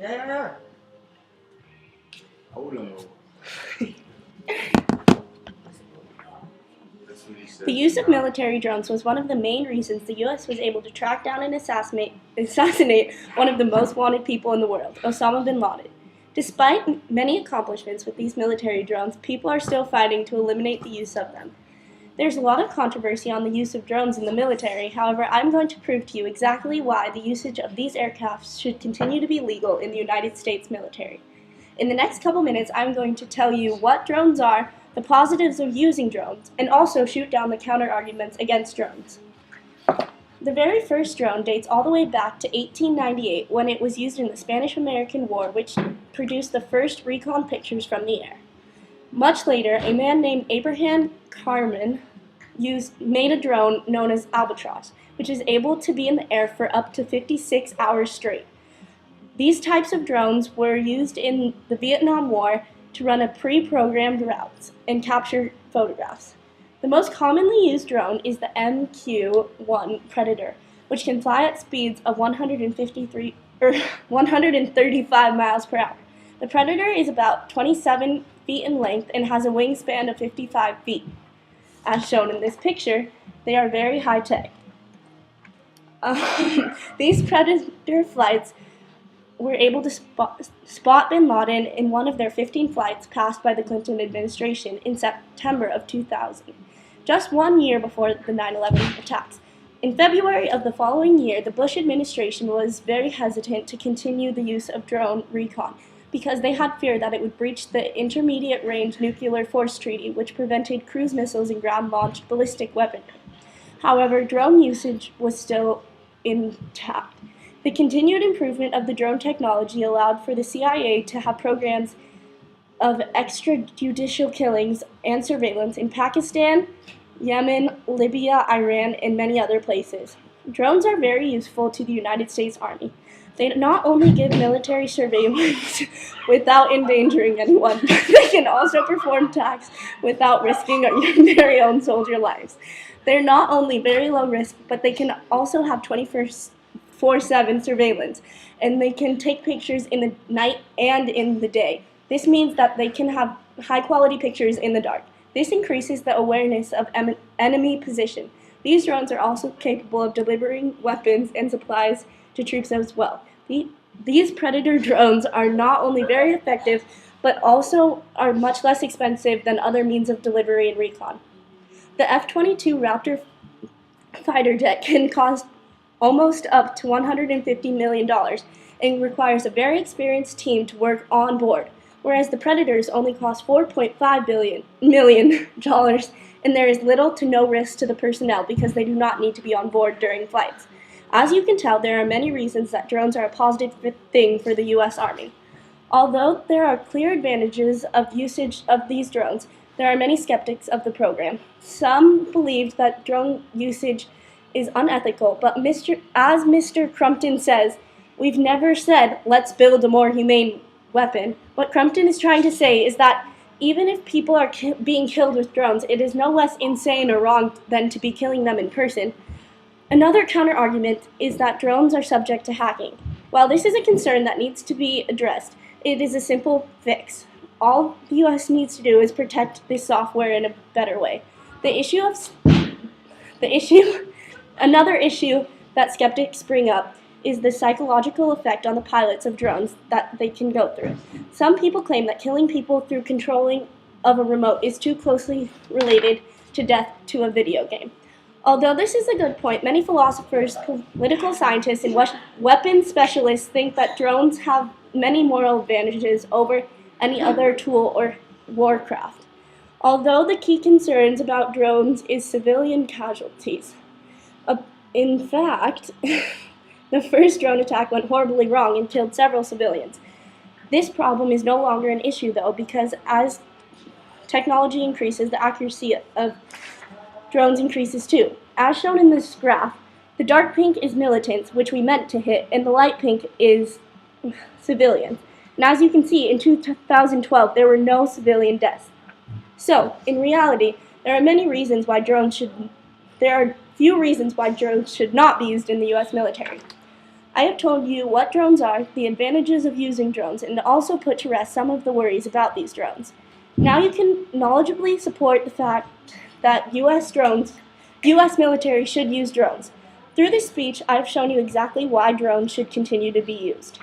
Yeah. Hold on. The use of military drones was one of the main reasons the U.S. was able to track down and assassinate one of the most wanted people in the world, Osama bin Laden. Despite many accomplishments with these military drones, people are still fighting to eliminate the use of them. There's a lot of controversy on the use of drones in the military. However, I'm going to prove to you exactly why the usage of these aircraft should continue to be legal in the United States military. In the next couple minutes, I'm going to tell you what drones are, the positives of using drones, and also shoot down the counter-arguments against drones. The very first drone dates all the way back to 1898 when it was used in the Spanish-American War, which produced the first recon pictures from the air. Much later, a man named Abraham Kármán made a drone known as Albatross, which is able to be in the air for up to 56 hours straight. These types of drones were used in the Vietnam War to run a pre-programmed routes and capture photographs. The most commonly used drone is the MQ-1 Predator, which can fly at speeds of 135 miles per hour. The Predator is about 27 feet in length and has a wingspan of 55 feet. As shown in this picture, they are very high-tech. These Predator flights were able to spot bin Laden in one of their 15 flights passed by the Clinton administration in September of 2000, just 1 year before the 9/11 attacks. In February of the following year, the Bush administration was very hesitant to continue the use of drone recon because they had fear that it would breach the Intermediate Range Nuclear Force Treaty, which prevented cruise missiles and ground-launched ballistic weaponry. However, drone usage was still intact. The continued improvement of the drone technology allowed for the CIA to have programs of extrajudicial killings and surveillance in Pakistan, Yemen, Libya, Iran, and many other places. Drones are very useful to the United States Army. They not only give military surveillance without endangering anyone, but they can also perform tasks without risking your very own soldier lives. They're not only very low risk, but they can also have 24/7 surveillance, and they can take pictures in the night and in the day. This means that they can have high-quality pictures in the dark. This increases the awareness of enemy position. These drones are also capable of delivering weapons and supplies to troops as well. These Predator drones are not only very effective, but also are much less expensive than other means of delivery and recon. The F-22 Raptor fighter jet can cost almost up to $150 million and requires a very experienced team to work on board, whereas the Predators only cost $4.5 million, and there is little to no risk to the personnel because they do not need to be on board during flights. As you can tell, there are many reasons that drones are a positive thing for the U.S. Army. Although there are clear advantages of usage of these drones, there are many skeptics of the program. Some believe that drone usage is unethical, but as Mr. Crumpton says, we've never said, let's build a more humane weapon. What Crumpton is trying to say is that even if people are being killed with drones, it is no less insane or wrong than to be killing them in person. Another counter-argument is that drones are subject to hacking. While this is a concern that needs to be addressed, it is a simple fix. All the U.S. needs to do is protect this software in a better way. Another issue that skeptics bring up is the psychological effect on the pilots of drones that they can go through. Some people claim that killing people through controlling of a remote is too closely related to death to a video game. Although this is a good point, many philosophers, political scientists, and weapons specialists think that drones have many moral advantages over any other tool or warcraft. Although the key concerns about drones is civilian casualties. In fact, the first drone attack went horribly wrong and killed several civilians. This problem is no longer an issue, though, because as technology increases, the accuracy of drones increases too. As shown in this graph, the dark pink is militants, which we meant to hit, and the light pink is civilians. And as you can see, in 2012, there were no civilian deaths. So, in reality, there are few reasons why drones should not be used in the U.S. military. I have told you what drones are, the advantages of using drones, and also put to rest some of the worries about these drones. Now you can knowledgeably support the fact that U.S. military should use drones. Through this speech, I have shown you exactly why drones should continue to be used.